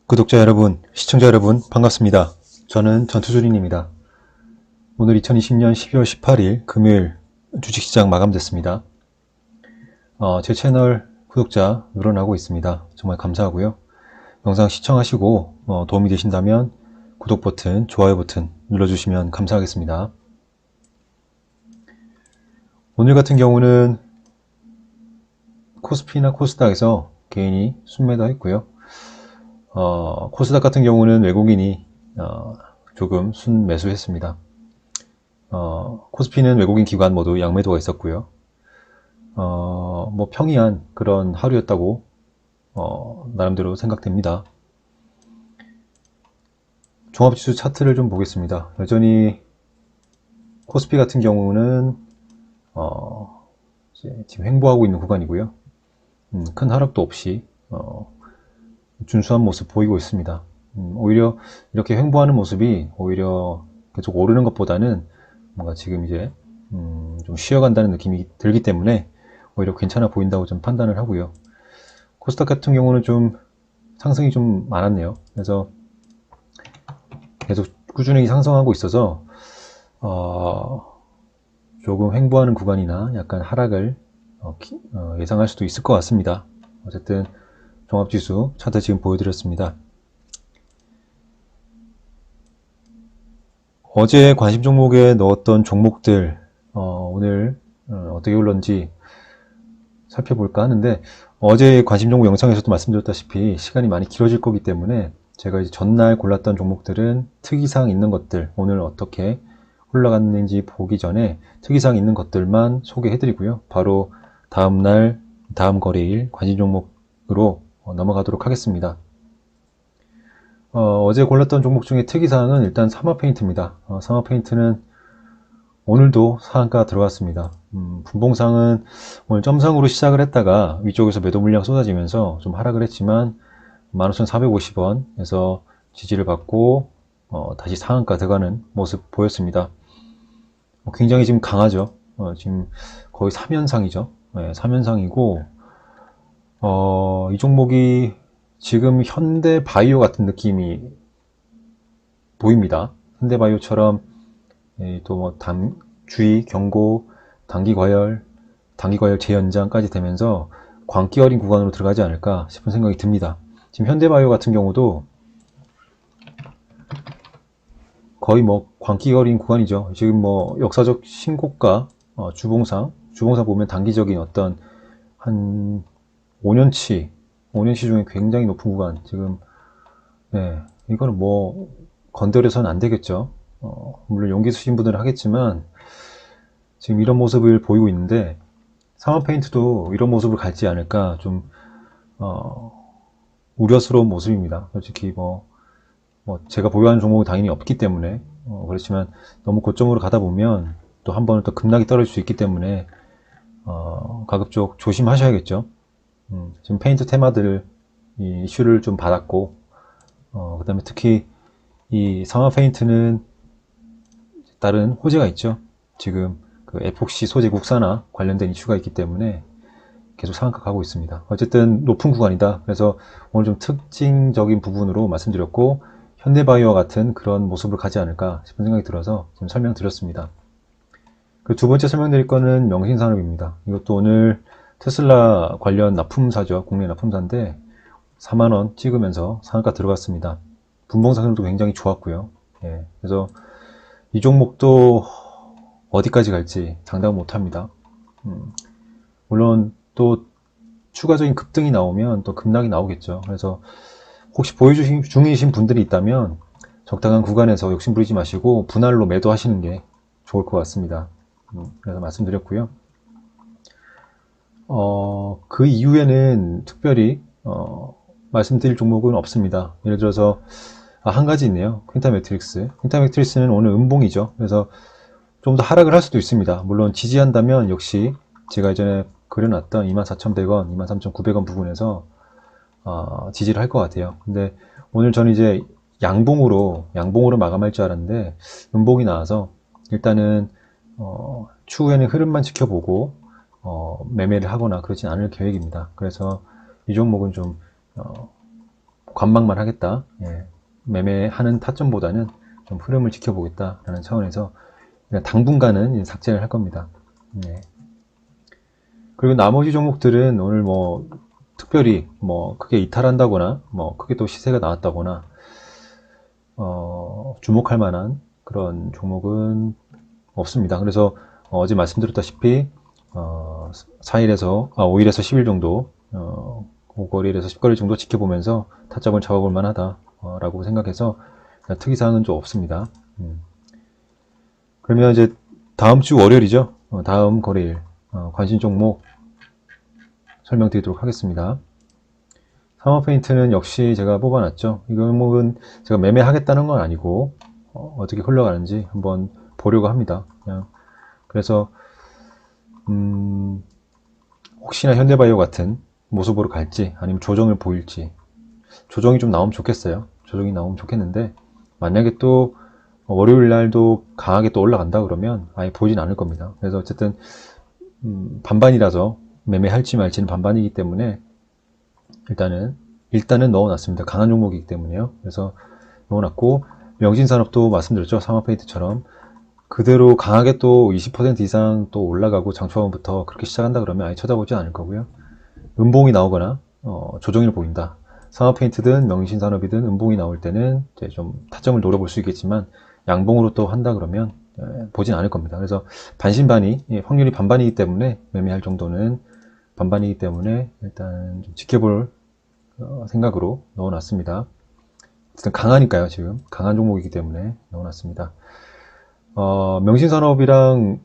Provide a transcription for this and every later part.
구독자 여러분, 시청자 여러분 반갑습니다. 저는 전투조린입니다. 오늘 2020년 12월 18일 금요일 주식시장 마감됐습니다. 제 채널 구독자 늘어나고 있습니다. 정말 감사하고요. 영상 시청하시고 도움이 되신다면 구독 버튼, 좋아요 버튼 눌러주시면 감사하겠습니다. 오늘 같은 경우는 코스피나 코스닥에서 개인이 순매도 했고요. 코스닥 같은 경우는 외국인이 조금 순매수했습니다. 코스피는 외국인 기관 모두 양매도가 있었고요. 뭐 평이한 그런 하루였다고 나름대로 생각됩니다. 종합지수 차트를 좀 보겠습니다. 여전히 코스피 같은 경우는 지금 횡보하고 있는 구간이고요. 큰 하락도 없이 준수한 모습 보이고 있습니다. 오히려 이렇게 횡보하는 모습이 오히려 계속 오르는 것보다는 뭔가 지금 이제 좀 쉬어간다는 느낌이 들기 때문에 오히려 괜찮아 보인다고 좀 판단을 하고요. 코스닥 같은 경우는 좀 상승이 좀 많았네요. 그래서 계속 꾸준히 상승하고 있어서 조금 횡보하는 구간이나 약간 하락을 예상할 수도 있을 것 같습니다. 어쨌든 종합지수 차트 지금 보여드렸습니다. 어제 관심 종목에 넣었던 종목들 오늘 어떻게 흘렀는지 살펴볼까 하는데, 어제 관심 종목 영상에서도 말씀드렸다시피 시간이 많이 길어질 거기 때문에 제가 이제 전날 골랐던 종목들은 특이사항 있는 것들, 오늘 어떻게 흘러갔는지 보기 전에 특이사항 있는 것들만 소개해드리고요. 바로 다음날, 다음 거래일 관심 종목으로 넘어가도록 하겠습니다. 어제 골랐던 종목 중에 특이사항은 일단 사마페인트입니다. 사마페인트는 오늘도 상한가 들어갔습니다. 분봉상은 오늘 점상으로 시작을 했다가 위쪽에서 매도 물량 쏟아지면서 좀 하락을 했지만 15,450원에서 지지를 받고 다시 상한가 들어가는 모습 보였습니다. 굉장히 지금 강하죠. 지금 거의 3연상이죠. 네, 3연상이고 이 종목이 지금 현대바이오 같은 느낌이 보입니다. 현대바이오처럼 또 뭐 주의, 경고, 단기과열 재연장까지 되면서 광기 어린 구간으로 들어가지 않을까 싶은 생각이 듭니다. 지금 현대바이오 같은 경우도 거의 뭐 광기 어린 구간이죠. 지금 뭐 역사적 신고가 주봉상 보면 단기적인 어떤 한 5년치 중에 굉장히 높은 구간, 지금 이거는 뭐 건드려서는 안 되겠죠. 물론 용기 있으신 분들은 하겠지만 지금 이런 모습을 보이고 있는데, 사마페인트도 이런 모습을 갈지 않을까 좀 우려스러운 모습입니다. 솔직히 뭐 제가 보유하는 종목은 당연히 없기 때문에 그렇지만 너무 고점으로 가다 보면 또 한 번은 또 급락이 떨어질 수 있기 때문에 가급적 조심하셔야겠죠. 지금 페인트 테마들 이 이슈를 좀 받았고, 그 다음에 특히 이 사마 페인트는 다른 호재가 있죠. 지금 그 에폭시 소재 국산화 관련된 이슈가 있기 때문에 계속 상한가 가고 있습니다. 어쨌든 높은 구간이다. 그래서 오늘 좀 특징적인 부분으로 말씀드렸고, 현대바이오와 같은 그런 모습을 가지 않을까 싶은 생각이 들어서 지금 설명드렸습니다. 그 두 번째 설명드릴 거는 명신산업입니다. 이것도 오늘 테슬라 관련 납품사죠. 국내 납품사인데 4만원 찍으면서 상한가 들어갔습니다. 분봉상승도 굉장히 좋았고요. 그래서 이 종목도 어디까지 갈지 장담 못합니다. 물론 또 추가적인 급등이 나오면 또 급락이 나오겠죠. 그래서 혹시 보유 중이신 분들이 있다면 적당한 구간에서 욕심 부리지 마시고 분할로 매도하시는 게 좋을 것 같습니다. 그래서 말씀드렸고요. 그 이후에는 특별히 말씀드릴 종목은 없습니다. 예를 들어서 한 가지 있네요. 퀸타매트릭스는 오늘 음봉이죠. 그래서 좀 더 하락을 할 수도 있습니다. 물론 지지한다면 역시 제가 이전에 그려놨던 24,100원, 23,900원 부근에서 지지를 할 것 같아요. 근데 오늘 저는 이제 양봉으로 마감할 줄 알았는데 음봉이 나와서 일단은 추후에는 흐름만 지켜보고 매매를 하거나 그러진 않을 계획입니다. 그래서 이 종목은 좀 관망만 하겠다. 예, 매매하는 타점보다는 좀 흐름을 지켜보겠다라는 차원에서 그냥 당분간은 삭제를 할 겁니다. 예. 그리고 나머지 종목들은 오늘 뭐 특별히 뭐 크게 이탈한다거나 뭐 크게 또 시세가 나왔다거나 주목할 만한 그런 종목은 없습니다. 그래서 어제 말씀드렸다시피 5일에서 10일 정도 5거리에서 10거리 정도 지켜보면서 타점을 잡아볼 만하다 라고 생각해서 특이사항은 좀 없습니다. 그러면 이제 다음 주 월요일이죠. 다음 거래일 관심 종목 설명드리도록 하겠습니다. 사마페인트는 역시 제가 뽑아놨죠. 이 종목은 제가 매매하겠다는 건 아니고 어떻게 흘러가는지 한번 보려고 합니다. 그냥 그래서 혹시나 현대바이오 같은 모습으로 갈지 아니면 조정을 보일지, 조정이 좀 나오면 좋겠어요. 조정이 나오면 좋겠는데 만약에 또 월요일 날도 강하게 또 올라간다 그러면 아예 보진 않을 겁니다. 그래서 어쨌든 반반이라서 매매할지 말지는 반반이기 때문에 일단은 넣어놨습니다. 강한 종목이기 때문에요. 그래서 넣어놨고, 명신산업도 말씀드렸죠. 사마페인트처럼 그대로 강하게 또 20% 이상 또 올라가고 장초반부터 그렇게 시작한다 그러면 아예 쳐다보지 않을 거고요. 음봉이 나오거나 조정을 보인다. 사마페인트든 명신산업이든 음봉이 나올 때는 이제 좀 타점을 노려볼 수 있겠지만 양봉으로 또 한다 그러면 보진 않을 겁니다. 그래서 반신반의, 확률이 반반이기 때문에 매매할 정도는 반반이기 때문에 일단 좀 지켜볼 생각으로 넣어놨습니다. 어쨌든 강하니까요. 지금 강한 종목이기 때문에 넣어놨습니다. 명신산업이랑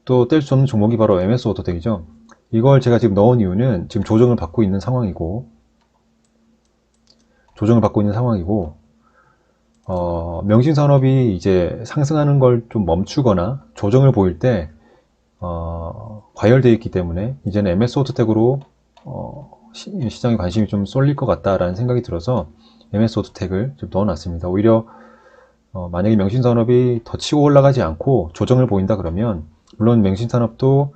또 뗄 수 없는 종목이 바로 MS 오토텍이죠. 이걸 제가 지금 넣은 이유는 지금 조정을 받고 있는 상황이고 명신산업이 이제 상승하는 걸 좀 멈추거나 조정을 보일 때 과열되어 있기 때문에 이제는 MS 오토텍으로 시장에 관심이 좀 쏠릴 것 같다라는 생각이 들어서 MS 오토텍을 좀 넣어놨습니다. 오히려 만약에 명신산업이 더 치고 올라가지 않고 조정을 보인다 그러면 물론 명신산업도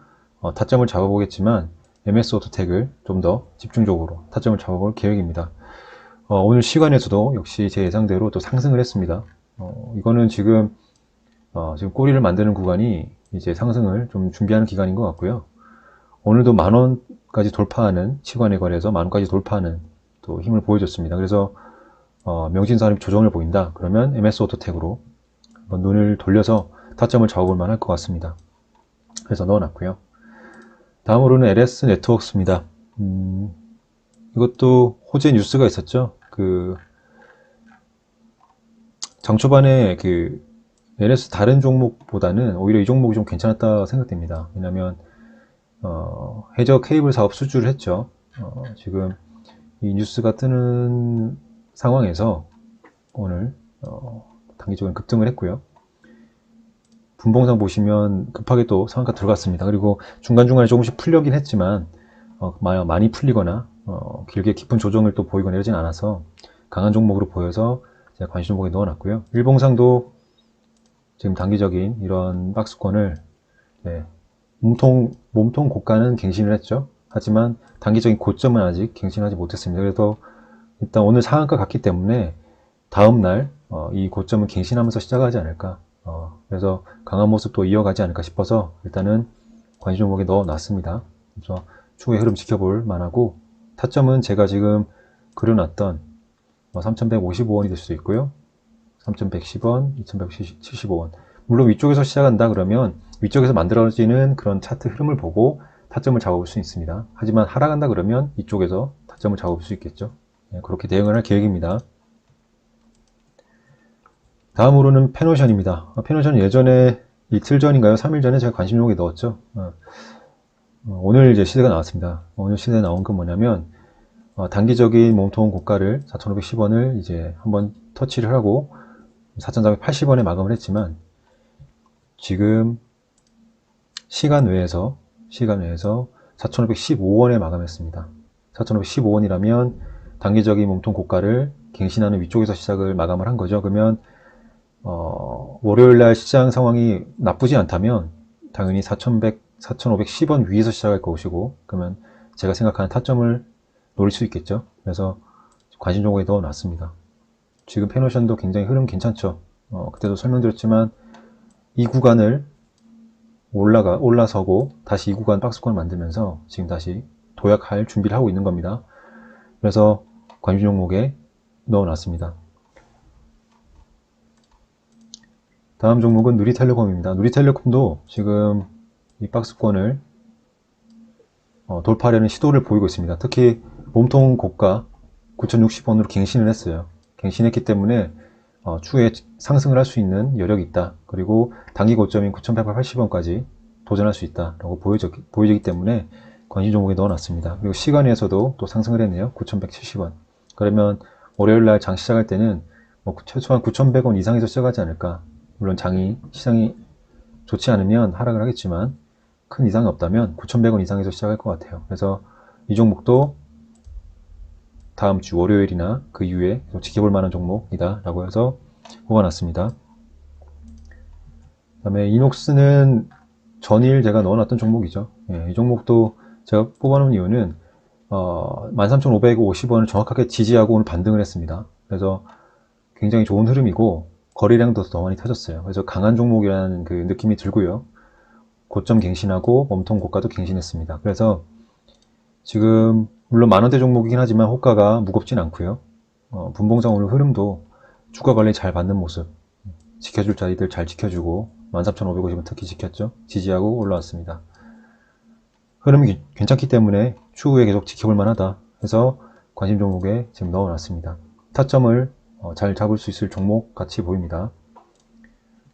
타점을 잡아보겠지만 MS 오토텍을 좀 더 집중적으로 타점을 잡아볼 계획입니다. 오늘 시간에서도 역시 제 예상대로 또 상승을 했습니다. 이거는 지금 꼬리를 만드는 구간이 이제 상승을 좀 준비하는 기간인 것 같고요. 오늘도 10,000원까지 돌파하는 시간에 거래해서 10,000원까지 돌파하는 또 힘을 보여줬습니다. 그래서 명신산업이 조정을 보인다 그러면 MS 오토텍으로 한번 눈을 돌려서 타점을 잡아볼 만할 것 같습니다. 그래서 넣어놨고요. 다음으로는 LS 네트워크스입니다. 이것도 호재 뉴스가 있었죠. 장초반에 LS 다른 종목보다는 오히려 이 종목이 좀 괜찮았다 생각됩니다. 왜냐면 해저 케이블 사업 수주를 했죠. 지금 이 뉴스가 뜨는 상황에서 오늘 단기적으로 급등을 했고요. 분봉상 보시면 급하게 또 상한가 들어갔습니다. 그리고 중간중간에 조금씩 풀려긴 했지만 많이 풀리거나 길게 깊은 조정을 또 보이거나 이러진 않아서 강한 종목으로 보여서 제가 관심 종목에 넣어놨고요. 일봉상도 지금 단기적인 이런 박스권을 몸통 고가는 갱신을 했죠. 하지만 단기적인 고점은 아직 갱신하지 못했습니다. 그래서 일단 오늘 상한가 갔기 때문에 다음날 이 고점은 갱신하면서 시작하지 않을까, 그래서 강한 모습도 이어가지 않을까 싶어서 일단은 관심 종목에 넣어놨습니다. 그래서 추후의 흐름 지켜볼 만하고, 타점은 제가 지금 그려놨던 3,155원이 될 수도 있고요, 3,110원, 2,175원. 물론 위쪽에서 시작한다 그러면 위쪽에서 만들어지는 그런 차트 흐름을 보고 타점을 잡아볼 수 있습니다. 하지만 하락한다 그러면 이쪽에서 타점을 잡아볼 수 있겠죠. 그렇게 대응을 할 계획입니다. 다음으로는 페노션입니다. 페노션 예전에 이틀 전인가요? 3일 전에 제가 관심 종목에 넣었죠. 오늘 이제 시세가 나왔습니다. 오늘 시세에 나온 건 뭐냐면 단기적인 몸통 고가를 4,510원을 이제 한번 터치를 하고 4,480원에 마감을 했지만 지금 시간 외에서 4,515원에 마감했습니다. 4,515원이라면 단기적인 몸통 고가를 갱신하는 위쪽에서 시작을 마감을 한 거죠. 그러면 월요일날 시장 상황이 나쁘지 않다면 당연히 4,510원 위에서 시작할 것이고, 그러면 제가 생각하는 타점을 노릴 수 있겠죠. 그래서 관심 종목에 넣어놨습니다. 지금 페노션도 굉장히 흐름 괜찮죠. 그때도 설명드렸지만 이 구간을 올라서고 다시 이 구간 박스권을 만들면서 지금 다시 도약할 준비를 하고 있는 겁니다. 그래서 관심 종목에 넣어놨습니다. 다음 종목은 누리텔레콤입니다. 누리텔레콤도 지금 이 박스권을 돌파하려는 시도를 보이고 있습니다. 특히 몸통 고가 9,060원으로 갱신을 했어요. 갱신했기 때문에 추후에 상승을 할 수 있는 여력이 있다. 그리고 단기 고점인 9,180원까지 도전할 수 있다라고 보여지기 때문에 관심 종목에 넣어놨습니다. 그리고 시간에서도 또 상승을 했네요. 9,170원. 그러면 월요일날 장 시작할 때는 최소한 9,100원 이상에서 시작하지 않을까. 물론 시장이 좋지 않으면 하락을 하겠지만 큰 이상이 없다면 9,100원 이상에서 시작할 것 같아요. 그래서 이 종목도 다음 주 월요일이나 그 이후에 지켜볼 만한 종목이다 라고 해서 뽑아놨습니다. 그 다음에 이녹스는 전일 제가 넣어놨던 종목이죠. 이 종목도 제가 뽑아놓은 이유는 13,550원을 정확하게 지지하고 오늘 반등을 했습니다. 그래서 굉장히 좋은 흐름이고 거래량도 더 많이 터졌어요. 그래서 강한 종목이라는 그 느낌이 들고요. 고점 갱신하고 몸통 고가도 갱신했습니다. 그래서 지금 물론 만원대 종목이긴 하지만 호가가 무겁진 않고요. 분봉상 오늘 흐름도 주가 관리 잘 받는 모습, 지켜줄 자리들 잘 지켜주고 13,550원 특히 지켰죠. 지지하고 올라왔습니다. 흐름이 괜찮기 때문에 추후에 계속 지켜볼 만하다 해서 관심 종목에 지금 넣어놨습니다. 타점을 잘 잡을 수 있을 종목 같이 보입니다.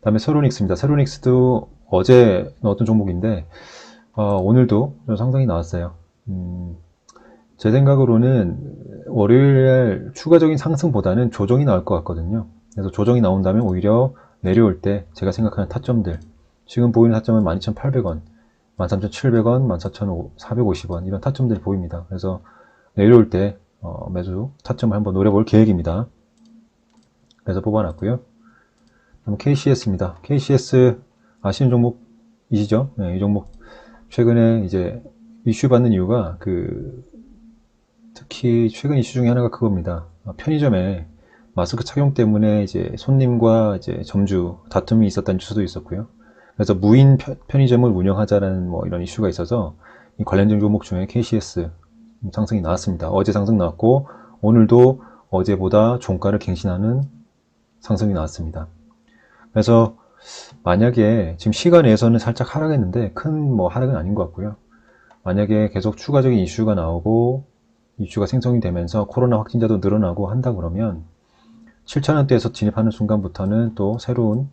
다음에 세로닉스입니다. 세로닉스도 어제 넣었던 종목인데 오늘도 좀 상승이 나왔어요. 제 생각으로는 월요일에 추가적인 상승보다는 조정이 나올 것 같거든요. 그래서 조정이 나온다면 오히려 내려올 때 제가 생각하는 타점들, 지금 보이는 타점은 12,800원, 13,700원, 14,450원 이런 타점들이 보입니다. 그래서 내려올 때 매수 타점을 한번 노려볼 계획입니다. 그래서 뽑아놨고요. 그럼 KCS입니다. KCS 아시는 종목이시죠? 네, 이 종목 최근에 이제 이슈 받는 이유가 특히 최근 이슈 중에 하나가 그겁니다. 편의점에 마스크 착용 때문에 이제 손님과 이제 점주 다툼이 있었다는 뉴스도 있었고요. 그래서 무인 편의점을 운영하자라는 뭐 이런 이슈가 있어서 이 관련된 종목 중에 KCS 상승이 나왔습니다. 어제 상승 나왔고 오늘도 어제보다 종가를 갱신하는 상승이 나왔습니다. 그래서 만약에 지금 시간에서는 살짝 하락했는데 큰 뭐 하락은 아닌 것 같고요. 만약에 계속 추가적인 이슈가 나오고 이슈가 생성이 되면서 코로나 확진자도 늘어나고 한다 그러면 7,000원대에서 진입하는 순간부터는 또 새로운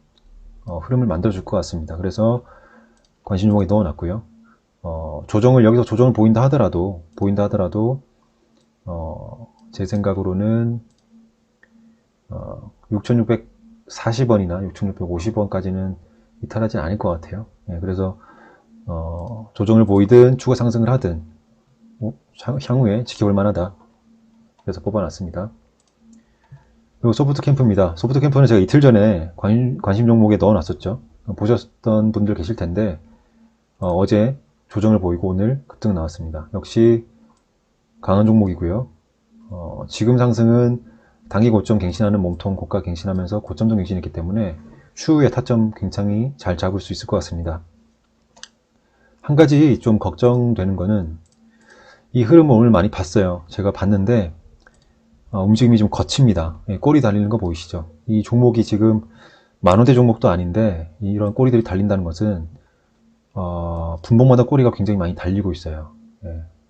흐름을 만들어 줄 것 같습니다. 그래서 관심 종목에 넣어놨고요. 여기서 조정을 보인다 하더라도 제 생각으로는 6,640원이나 6,650원까지는 이탈하지 않을 것 같아요. 그래서 조정을 보이든 추가 상승을 하든 향후에 지켜볼 만하다. 그래서 뽑아놨습니다. 그리고 소프트캠프입니다. 소프트캠프는 제가 이틀 전에 관심 종목에 넣어놨었죠. 보셨던 분들 계실 텐데 어제 조정을 보이고 오늘 급등 나왔습니다. 역시 강한 종목이고요. 지금 상승은 단기 고점 갱신하는 몸통 고가 갱신하면서 고점도 갱신했기 때문에 추후에 타점 굉장히 잘 잡을 수 있을 것 같습니다. 한 가지 좀 걱정되는 거는 이 흐름을 오늘 많이 봤어요. 제가 봤는데 움직임이 좀 거칩니다. 꼬리 달리는 거 보이시죠? 이 종목이 지금 만원대 종목도 아닌데 이런 꼬리들이 달린다는 것은 분봉마다 꼬리가 굉장히 많이 달리고 있어요.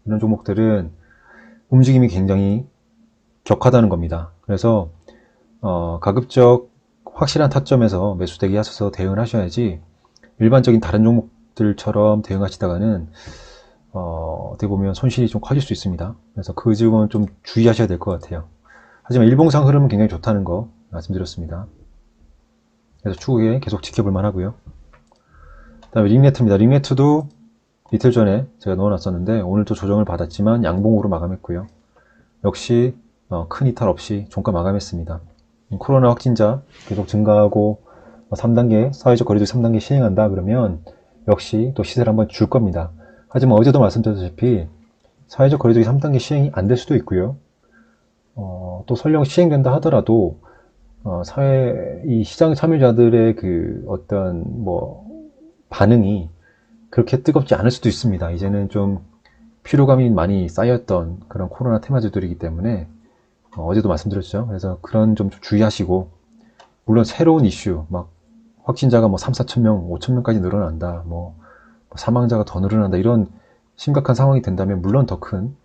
이런 종목들은 움직임이 굉장히 격하다는 겁니다. 그래서 가급적 확실한 타점에서 매수 대기하셔서 대응을 하셔야지 일반적인 다른 종목들처럼 대응하시다가는 어떻게 보면 손실이 좀 커질 수 있습니다. 그래서 그 점은 좀 주의하셔야 될 것 같아요. 하지만 일봉상 흐름은 굉장히 좋다는 거 말씀드렸습니다. 그래서 추후에 계속 지켜볼 만하고요. 그 다음에 링네트입니다. 링네트도 이틀 전에 제가 넣어놨었는데 오늘도 조정을 받았지만 양봉으로 마감했고요. 역시 큰 이탈 없이 종가 마감했습니다. 코로나 확진자 계속 증가하고 3단계 사회적 거리두기 3단계 시행한다 그러면 역시 또 시세를 한번 줄 겁니다. 하지만 어제도 말씀드렸다시피 사회적 거리두기 3단계 시행이 안 될 수도 있고요. 또 설령 시행된다 하더라도 이 시장 참여자들의 그 어떤 반응이 그렇게 뜨겁지 않을 수도 있습니다. 이제는 좀 피로감이 많이 쌓였던 그런 코로나 테마주들이기 때문에 어제도 말씀드렸죠. 그래서 그런 좀 주의하시고, 물론 새로운 이슈, 막 확진자가 3, 4천 명, 5천 명까지 늘어난다, 사망자가 더 늘어난다, 이런 심각한 상황이 된다면 물론 더 큰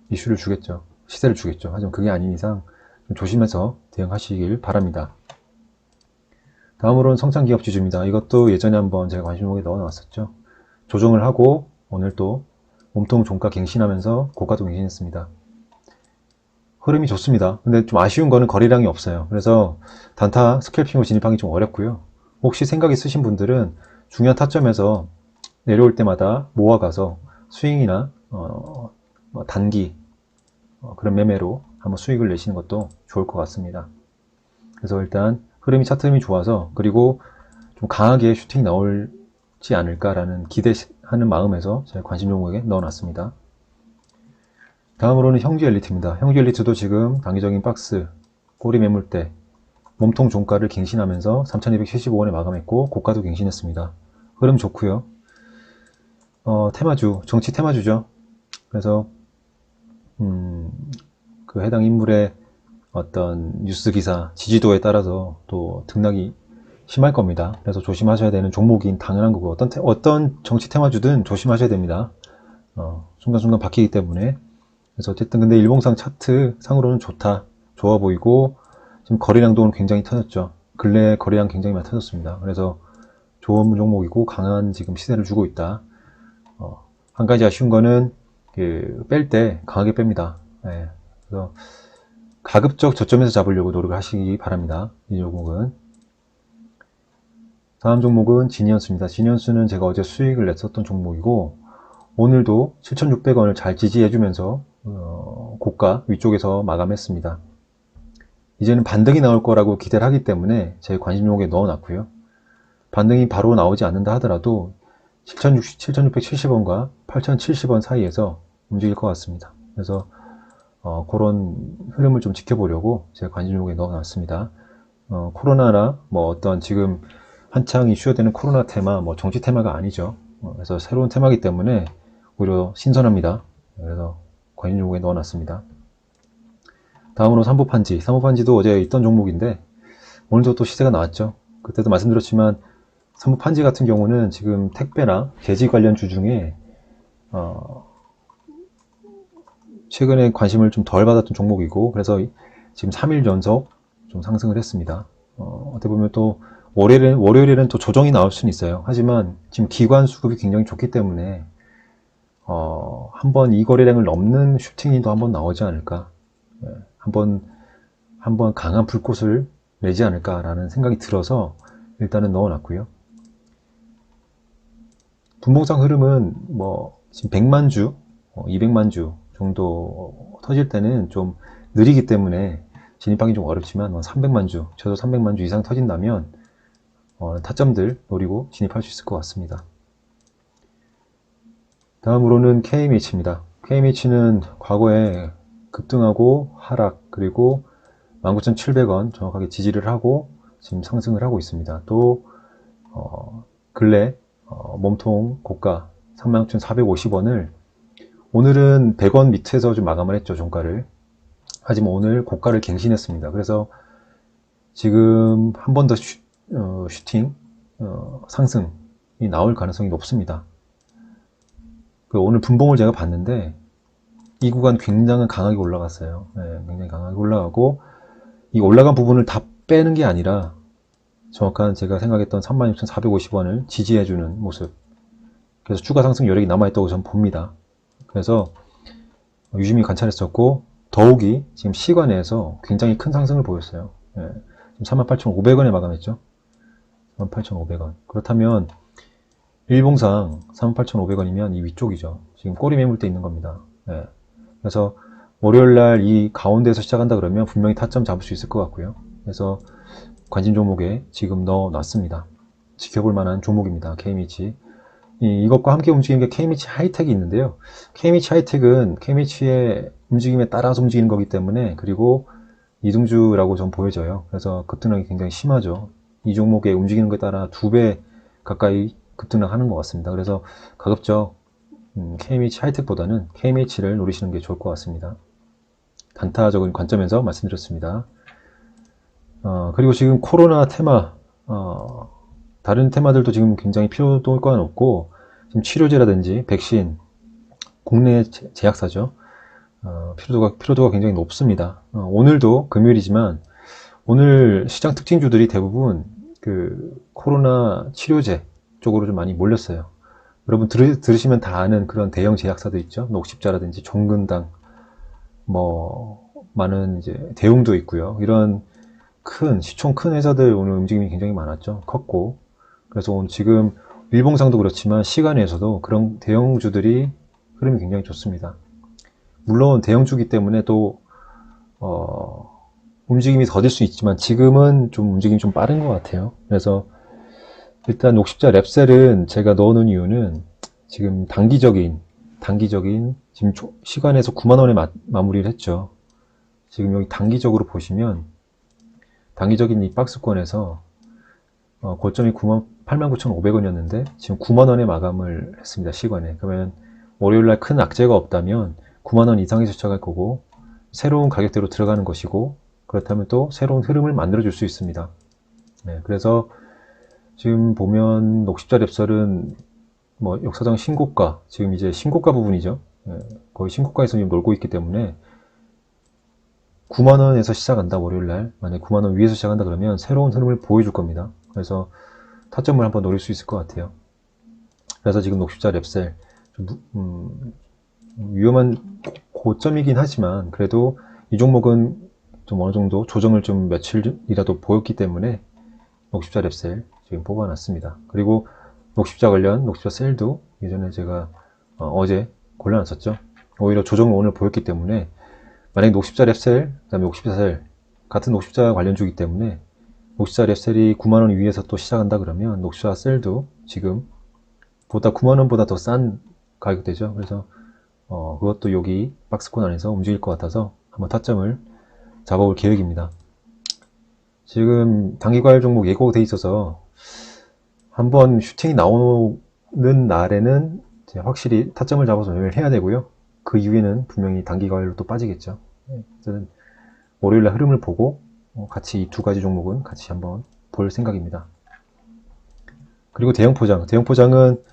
이슈를 주겠죠. 시대를 주겠죠. 하지만 그게 아닌 이상 좀 조심해서 대응하시길 바랍니다. 다음으로는 성장기업 지주입니다. 이것도 예전에 한번 제가 관심 종목에 넣어놨었죠. 조정을 하고 오늘 또 몸통 종가 갱신하면서 고가도 갱신했습니다. 흐름이 좋습니다. 근데 좀 아쉬운 거는 거래량이 없어요. 그래서 단타 스캘핑으로 진입하기 좀 어렵고요. 혹시 생각 있으신 분들은 중요한 타점에서 내려올 때마다 모아가서 스윙이나 단기 그런 매매로 한번 수익을 내시는 것도 좋을 것 같습니다. 그래서 일단 차트 흐름이 좋아서, 그리고 좀 강하게 슈팅이 나올지 않을까라는 기대하는 마음에서 제가 관심 종목에 넣어놨습니다. 다음으로는 형주 엘리트입니다. 형주 엘리트도 지금 단기적인 박스, 꼬리 매물대, 몸통 종가를 갱신하면서 3,275원에 마감했고 고가도 갱신했습니다. 흐름 좋고요. 테마주, 정치 테마주죠. 그래서 그 해당 인물의 어떤 뉴스 기사, 지지도에 따라서 또 등락이 심할 겁니다. 그래서 조심하셔야 되는 종목인 당연한 거고, 어떤 정치 테마주든 조심하셔야 됩니다. 순간순간 바뀌기 때문에. 그래서 어쨌든 근데 일봉상 차트 상으로는 좋아 보이고, 지금 거래량도 굉장히 터졌죠. 근래 거래량 굉장히 많이 터졌습니다. 그래서 좋은 종목이고 강한 지금 시세를 주고 있다. 한 가지 아쉬운 거는 뺄 때 강하게 뺍니다. 네. 그래서 가급적 저점에서 잡으려고 노력을 하시기 바랍니다. 이 종목은. 다음 종목은 지니언스입니다. 지니언스는 제가 어제 수익을 냈었던 종목이고, 오늘도 7,600원을 잘 지지해주면서 고가 위쪽에서 마감했습니다. 이제는 반등이 나올 거라고 기대를 하기 때문에 제 관심 종목에 넣어놨고요. 반등이 바로 나오지 않는다 하더라도 7,670원과 8,070원 사이에서 움직일 것 같습니다. 그래서 그런 흐름을 좀 지켜보려고 제가 관심 종목에 넣어놨습니다. 코로나나 어떤 지금 한창 이슈가 되는 코로나 테마, 정치 테마가 아니죠. 그래서 새로운 테마이기 때문에 오히려 신선합니다. 그래서 관심 종목에 넣어놨습니다. 다음으로 삼보판지. 삼보판지도 어제 있던 종목인데 오늘도 또 시세가 나왔죠. 그때도 말씀드렸지만 삼보판지 같은 경우는 지금 택배나 돼지 관련 주 중에 최근에 관심을 좀 덜 받았던 종목이고, 그래서 지금 3일 연속 좀 상승을 했습니다. 어떻게 보면 또 월요일에는 또 조정이 나올 수는 있어요. 하지만 지금 기관 수급이 굉장히 좋기 때문에 한번 이 거래량을 넘는 슈팅이 또 한번 나오지 않을까, 한번 강한 불꽃을 내지 않을까라는 생각이 들어서 일단은 넣어놨고요. 분봉상 흐름은 지금 100만 주, 200만 주 정도 터질 때는 좀 느리기 때문에 진입하기 좀 어렵지만 300만 주, 최소 300만 주 이상 터진다면 타점들 노리고 진입할 수 있을 것 같습니다. 다음으로는 KMH입니다. KMH는 과거에 급등하고 하락, 그리고 19,700원 정확하게 지지를 하고 지금 상승을 하고 있습니다. 또 근래 몸통 고가 36,450원을 오늘은 100원 밑에서 좀 마감을 했죠, 종가를. 하지만 오늘 고가를 갱신했습니다. 그래서 지금 한 번 더 슈팅 상승이 나올 가능성이 높습니다. 오늘 분봉을 제가 봤는데 이 구간 굉장히 강하게 올라갔어요. 네, 굉장히 강하게 올라가고, 이 올라간 부분을 다 빼는 게 아니라 정확한 제가 생각했던 36,450원을 지지해주는 모습. 그래서 추가 상승 여력이 남아있다고 저는 봅니다. 그래서 유심히 관찰했었고, 더욱이 지금 시간에서 굉장히 큰 상승을 보였어요. 네, 지금 38,500원에 마감했죠. 38,500원. 그렇다면 일봉상 38,500원이면 이 위쪽이죠. 지금 꼬리 매물대 있는 겁니다. 네. 그래서 월요일날 이 가운데에서 시작한다 그러면 분명히 타점 잡을 수 있을 것 같고요. 그래서 관심 종목에 지금 넣어놨습니다. 지켜볼 만한 종목입니다. KMH. 이것과 함께 움직이는 게 KMH 하이텍이 있는데요. KMH 하이텍은 KMH의 움직임에 따라서 움직이는 거기 때문에, 그리고 이등주라고 전 보여져요. 그래서 급등락이 굉장히 심하죠. 이 종목의 움직이는 것에 따라 2배 가까이 급등락하는 것 같습니다. 그래서 가급적 KMH 하이텍보다는 KMH를 노리시는 게 좋을 것 같습니다. 단타적인 관점에서 말씀드렸습니다. 그리고 지금 코로나 테마, 다른 테마들도 지금 굉장히 필요도가 높고, 지금 치료제라든지 백신, 국내 제약사죠. 필요도가 굉장히 높습니다. 오늘도 금요일이지만, 오늘 시장 특징주들이 대부분 그 코로나 치료제 쪽으로 좀 많이 몰렸어요. 여러분 들으시면 다 아는 그런 대형 제약사도 있죠. 녹십자라든지 종근당, 많은 이제 대웅도 있고요. 이런 시총 큰 회사들 오늘 움직임이 굉장히 많았죠. 컸고. 그래서 오늘 지금 일봉상도 그렇지만 시간에서도 그런 대형주들이 흐름이 굉장히 좋습니다. 물론 대형주기 때문에 또, 움직임이 더딜 수 있지만 지금은 좀 움직임이 좀 빠른 것 같아요. 그래서 일단 녹십자 랩셀은 제가 넣어놓은 이유는 지금 단기적인 지금 시간에서 9만원에 마무리를 했죠. 지금 여기 단기적으로 보시면 단기적인 이 박스권에서 고점이 89,500원이었는데 지금 9만원에 마감을 했습니다. 시간에. 그러면 월요일날 큰 악재가 없다면 9만원 이상에서 시작할 거고 새로운 가격대로 들어가는 것이고 그렇다면 또 새로운 흐름을 만들어 줄 수 있습니다. 네, 그래서 지금 보면 녹십자 랩설은 역사상 신고가, 지금 이제 신고가 부분이죠. 네, 거의 신고가에서 지금 놀고 있기 때문에 9만원에서 시작한다, 월요일날. 만약에 9만원 위에서 시작한다 그러면 새로운 흐름을 보여줄 겁니다. 그래서 타점을 한번 노릴 수 있을 것 같아요. 그래서 지금 녹십자 랩셀, 좀, 위험한 고점이긴 하지만 그래도 이 종목은 좀 어느 정도 조정을 좀 며칠이라도 보였기 때문에 녹십자 랩셀 지금 뽑아놨습니다. 그리고 녹십자 관련 녹십자 셀도 예전에 제가 어제 골라놨었죠. 오히려 조정을 오늘 보였기 때문에 만약에 녹십자 랩셀, 그 다음에 녹십자 셀 같은 녹십자 관련주이기 때문에 녹십자 랩셀이 9만원 위에서 또 시작한다 그러면 녹십자 셀도 지금 9만원보다 더 싼 가격대죠. 그래서 그것도 여기 박스권 안에서 움직일 것 같아서 한번 타점을 잡아볼 계획입니다. 지금 단기과열 종목 예고돼 있어서 한번 슈팅이 나오는 날에는 이제 확실히 타점을 잡아서 매매를 해야 되고요. 그 이후에는 분명히 단기과열로 또 빠지겠죠. 저는 월요일날 흐름을 보고 같이 이 두 가지 종목은 같이 한번 볼 생각입니다. 그리고 대형포장은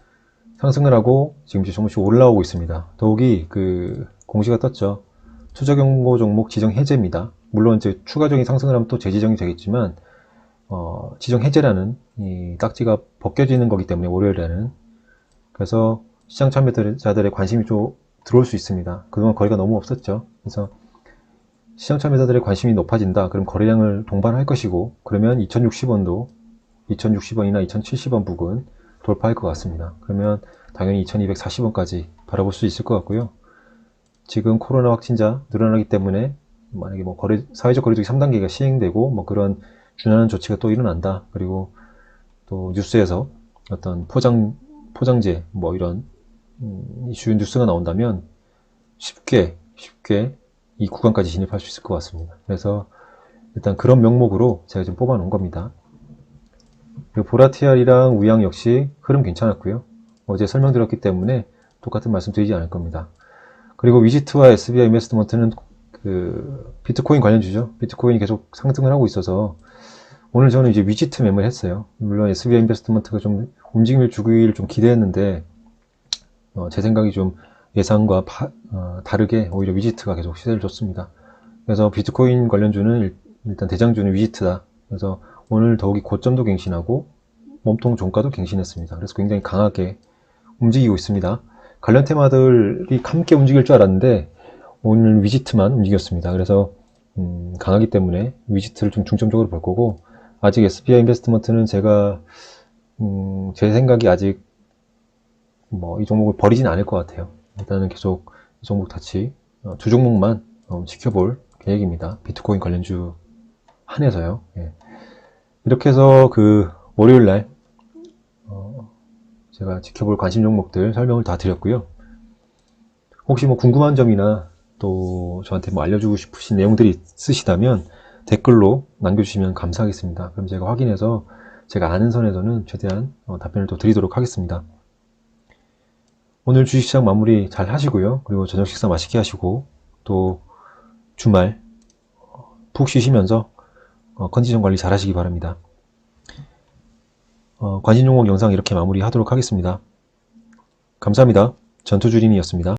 상승을 하고 지금 조금씩 올라오고 있습니다. 더욱이 그 공시가 떴죠. 투자 경고 종목 지정 해제입니다. 물론 이제 추가적인 상승을 하면 또 재지정이 되겠지만 지정 해제라는 이 딱지가 벗겨지는 거기 때문에 월요일에는 그래서 시장 참여자들의 관심이 좀 들어올 수 있습니다. 그동안 거래가 너무 없었죠. 그래서 시장 참여자들의 관심이 높아진다. 그럼 거래량을 동반할 것이고 그러면 2060원도 2060원이나 2070원 부근 돌파할 것 같습니다. 그러면 당연히 2240원까지 바라볼 수 있을 것 같고요. 지금 코로나 확진자 늘어나기 때문에 만약에 사회적 거리두기 3단계가 시행되고 그런 준하는 조치가 또 일어난다. 그리고 또 뉴스에서 어떤 포장재 이런 이슈 뉴스가 나온다면 쉽게 이 구간까지 진입할 수 있을 것 같습니다. 그래서 일단 그런 명목으로 제가 지금 뽑아 놓은 겁니다. 그리고 보라티알이랑 우양 역시 흐름 괜찮았고요. 어제 설명드렸기 때문에 똑같은 말씀 드리지 않을 겁니다. 그리고 위지트와 SBI 인베스트먼트는 그 비트코인 관련주죠. 비트코인이 계속 상승을 하고 있어서 오늘 저는 이제 위지트 매매를 했어요. 물론 SBI 인베스트먼트가 좀 움직임을 주기를 좀 기대했는데 제 생각이 좀 예상과 다르게 오히려 위지트가 계속 시세를 줬습니다. 그래서 비트코인 관련주는 일단 대장주는 위지트다. 그래서 오늘 더욱이 고점도 갱신하고 몸통 종가도 갱신했습니다. 그래서 굉장히 강하게 움직이고 있습니다. 관련 테마들이 함께 움직일 줄 알았는데 오늘 위지트만 움직였습니다. 그래서 강하기 때문에 위지트를 좀 중점적으로 볼 거고 아직 SBI 인베스트먼트는 제가 제 생각이 아직 이 종목을 버리진 않을 것 같아요. 일단은 계속 이 종목 같이 두 종목만 지켜볼 계획입니다. 비트코인 관련주 한해서요. 예. 이렇게 해서 그 월요일날 제가 지켜볼 관심 종목들 설명을 다 드렸고요. 혹시 궁금한 점이나 또 저한테 알려주고 싶으신 내용들이 있으시다면 댓글로 남겨주시면 감사하겠습니다. 그럼 제가 확인해서 제가 아는 선에서는 최대한 답변을 또 드리도록 하겠습니다. 오늘 주식시장 마무리 잘 하시고요. 그리고 저녁 식사 맛있게 하시고 또 주말 푹 쉬시면서 컨디션 관리 잘 하시기 바랍니다. 관심 종목 영상 이렇게 마무리하도록 하겠습니다. 감사합니다. 전투주린이었습니다.